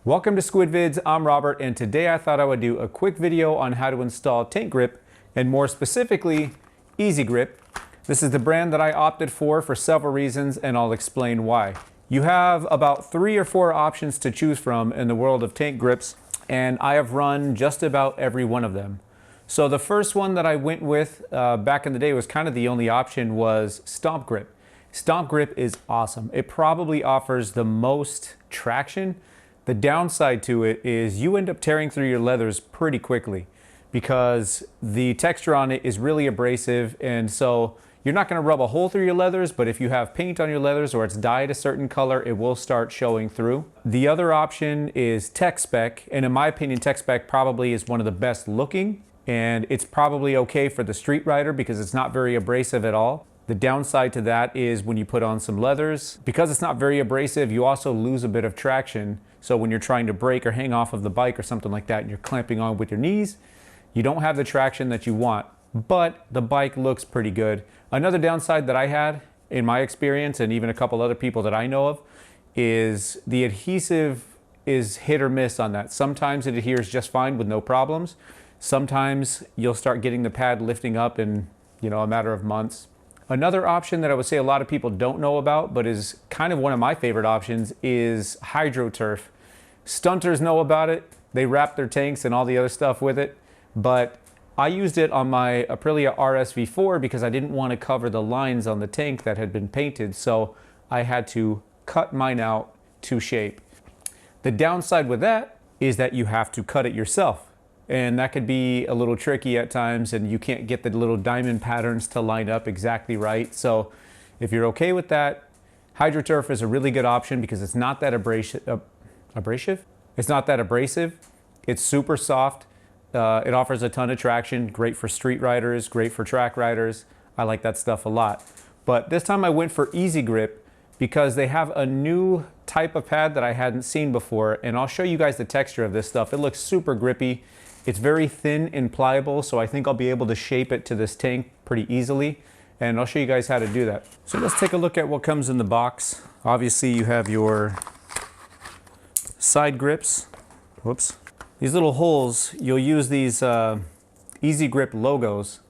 Welcome to SkwidVids, I'm Robert, and today I thought I would do a quick video on how to install tank grip, and more specifically, Eazi-grip. This is the brand that I opted for several reasons, and I'll explain why. You have about 3 or 4 options to choose from in the world of tank grips, and I have run just about every one of them. So the first one that I went with back in the day was kind of the only option was Stomp Grip. Stomp Grip is awesome. It probably offers the most traction. The downside to it is you end up tearing through your leathers pretty quickly because the texture on it is really abrasive, and so you're not going to rub a hole through your leathers, but if you have paint on your leathers or it's dyed a certain color, it will start showing through. The other option is Tech Spec, and in my opinion, Tech Spec probably is one of the best looking, and it's probably okay for the street rider because it's not very abrasive at all. The downside to that is when you put on some leathers, because it's not very abrasive, you also lose a bit of traction. So when you're trying to brake or hang off of the bike or something like that and you're clamping on with your knees, you don't have the traction that you want, but the bike looks pretty good. Another downside that I had in my experience, and even a couple other people that I know of, is the adhesive is hit or miss on that. Sometimes it adheres just fine with no problems. Sometimes you'll start getting the pad lifting up in, a matter of months. Another option that I would say a lot of people don't know about, but is kind of one of my favorite options, is HydroTurf. Stunters know about it. They wrap their tanks and all the other stuff with it, but I used it on my Aprilia RS V4 because I didn't want to cover the lines on the tank that had been painted, so I had to cut mine out to shape. The downside with that is that you have to cut it yourself. And that could be a little tricky at times, and you can't get the little diamond patterns to line up exactly right. So if you're okay with that, HydroTurf is a really good option because it's not that abrasive? It's not that abrasive. It's super soft. It offers a ton of traction, great for street riders, great for track riders. I like that stuff a lot. But this time I went for Eazi-grip because they have a new type of pad that I hadn't seen before, and I'll show you guys the texture of this stuff. It looks super grippy. It's very thin and pliable, so I think I'll be able to shape it to this tank pretty easily, and I'll show you guys how to do that. So let's take a look at what comes in the box. Obviously you have your side grips. Whoops. These little holes, you'll use these Eazi-grip logos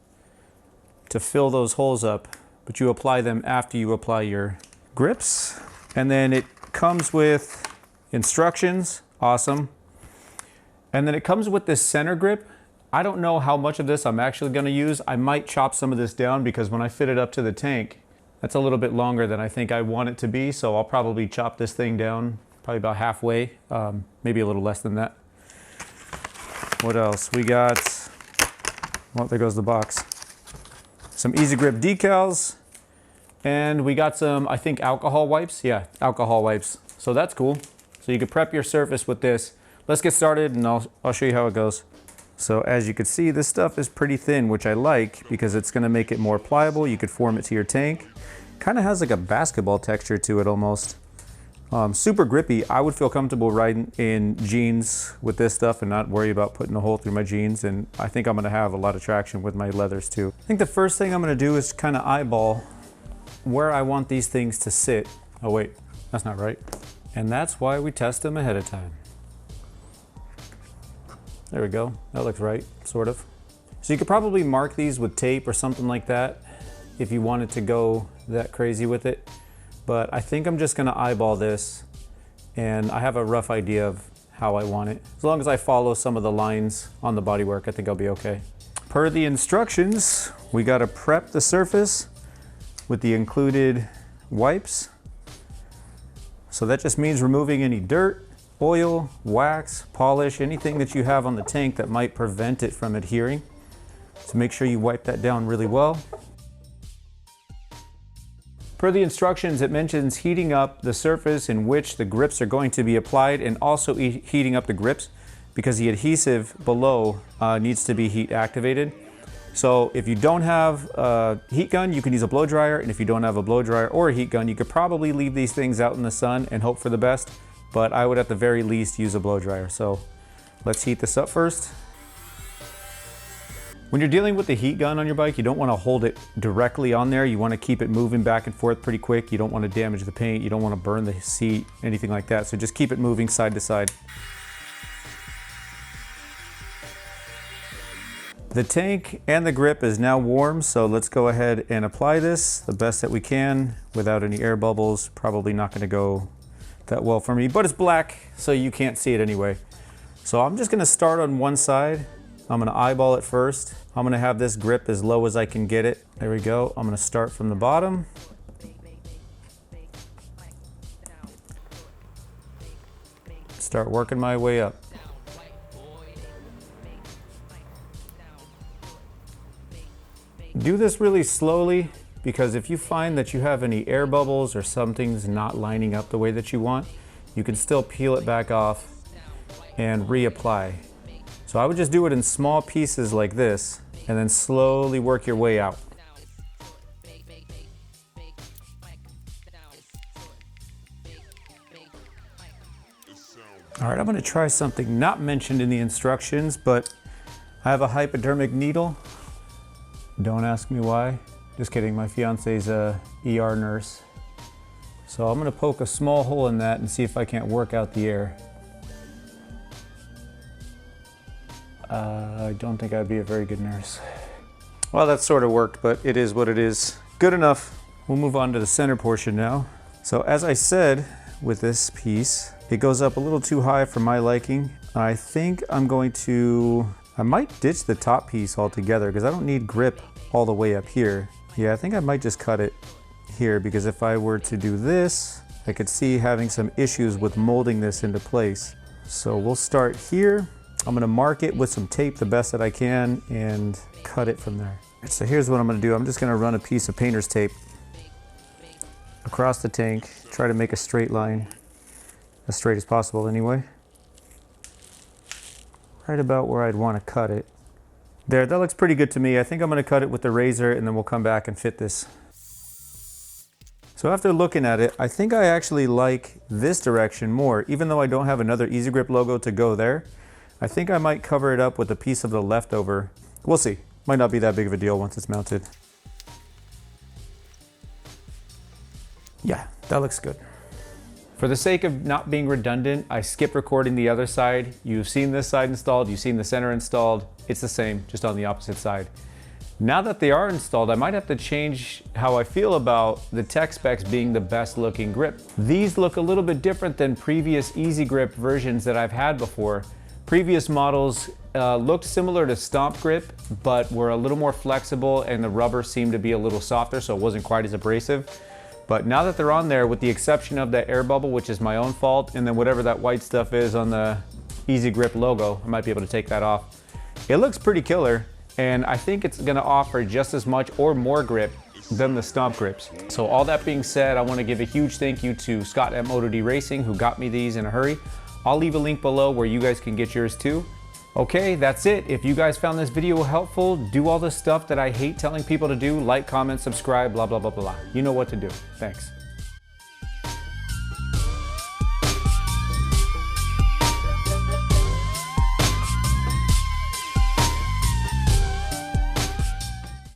to fill those holes up, but you apply them after you apply your grips. And then it comes with instructions, awesome. And then it comes with this center grip. I don't know how much of this I'm actually gonna use. I might chop some of this down because when I fit it up to the tank, that's a little bit longer than I think I want it to be. So I'll probably chop this thing down, probably about halfway, maybe a little less than that. What else? We got, well, there goes the box. Some Eazi-grip decals. And we got some, I think, alcohol wipes. Yeah, alcohol wipes. So that's cool. So you can prep your surface with this. Let's get started and I'll show you how it goes. So as you can see, this stuff is pretty thin, which I like because it's gonna make it more pliable. You could form it to your tank. Kind of has like a basketball texture to it almost. Super grippy. I would feel comfortable riding in jeans with this stuff and not worry about putting a hole through my jeans. And I think I'm gonna have a lot of traction with my leathers too. I think the first thing I'm gonna do is kind of eyeball where I want these things to sit. Oh wait, that's not right. And that's why we test them ahead of time. There we go, that looks right, sort of. So you could probably mark these with tape or something like that if you wanted to go that crazy with it. But I think I'm just gonna eyeball this, and I have a rough idea of how I want it. As long as I follow some of the lines on the bodywork, I think I'll be okay. Per the instructions, we gotta prep the surface with the included wipes. So that just means removing any dirt, oil, wax, polish, anything that you have on the tank that might prevent it from adhering. So make sure you wipe that down really well. Per the instructions, it mentions heating up the surface in which the grips are going to be applied, and also heating up the grips because the adhesive below needs to be heat activated. So if you don't have a heat gun, you can use a blow dryer, and if you don't have a blow dryer or a heat gun, you could probably leave these things out in the sun and hope for the best, but I would at the very least use a blow dryer. So let's heat this up first. When you're dealing with the heat gun on your bike, you don't want to hold it directly on there. You want to keep it moving back and forth pretty quick. You don't want to damage the paint. You don't want to burn the seat, anything like that. So just keep it moving side to side. The tank and the grip is now warm, so let's go ahead and apply this the best that we can without any air bubbles. Probably not going to go that well for me, but it's black, so you can't see it anyway. So I'm just going to start on one side. I'm going to eyeball it first. I'm going to have this grip as low as I can get it. There we go. I'm going to start from the bottom. Start working my way up. Do this really slowly, because if you find that you have any air bubbles or something's not lining up the way that you want, you can still peel it back off and reapply. So I would just do it in small pieces like this and then slowly work your way out. All right, I'm going to try something not mentioned in the instructions, but I have a hypodermic needle. Don't ask me why. Just kidding, my fiance's a ER nurse. So I'm going to poke a small hole in that and see if I can't work out the air. I don't think I'd be a very good nurse. Well, that sort of worked, but it is what it is. Good enough. We'll move on to the center portion now. So as I said, with this piece, it goes up a little too high for my liking. I think I might ditch the top piece altogether because I don't need grip all the way up here. Yeah, I think I might just cut it here, because if I were to do this, I could see having some issues with molding this into place. So we'll start here. I'm going to mark it with some tape the best that I can and cut it from there. So here's what I'm going to do. I'm just going to run a piece of painter's tape across the tank, try to make a straight line, as straight as possible anyway. Right about where I'd want to cut it. There, that looks pretty good to me. I think I'm going to cut it with the razor and then we'll come back and fit this. So after looking at it, I think I actually like this direction more, even though I don't have another Eazi-grip logo to go there. I think I might cover it up with a piece of the leftover. We'll see. Might not be that big of a deal once it's mounted. Yeah, that looks good. For the sake of not being redundant, I skipped recording the other side. You've seen this side installed, you've seen the center installed. It's the same, just on the opposite side. Now that they are installed, I might have to change how I feel about the tech specs being the best looking grip. These look a little bit different than previous Eazi-grip versions that I've had before. Previous models looked similar to Stomp Grip, but were a little more flexible and the rubber seemed to be a little softer, so it wasn't quite as abrasive. But now that they're on there, with the exception of that air bubble, which is my own fault, and then whatever that white stuff is on the Eazi-grip logo, I might be able to take that off. It looks pretty killer, and I think it's gonna offer just as much or more grip than the Stomp grips. So all that being said, I wanna give a huge thank you to Scott at MotoD Racing, who got me these in a hurry. I'll leave a link below where you guys can get yours too. Okay, that's it. If you guys found this video helpful, do all the stuff that I hate telling people to do, like, comment, subscribe, blah, blah, blah, blah. You know what to do. Thanks.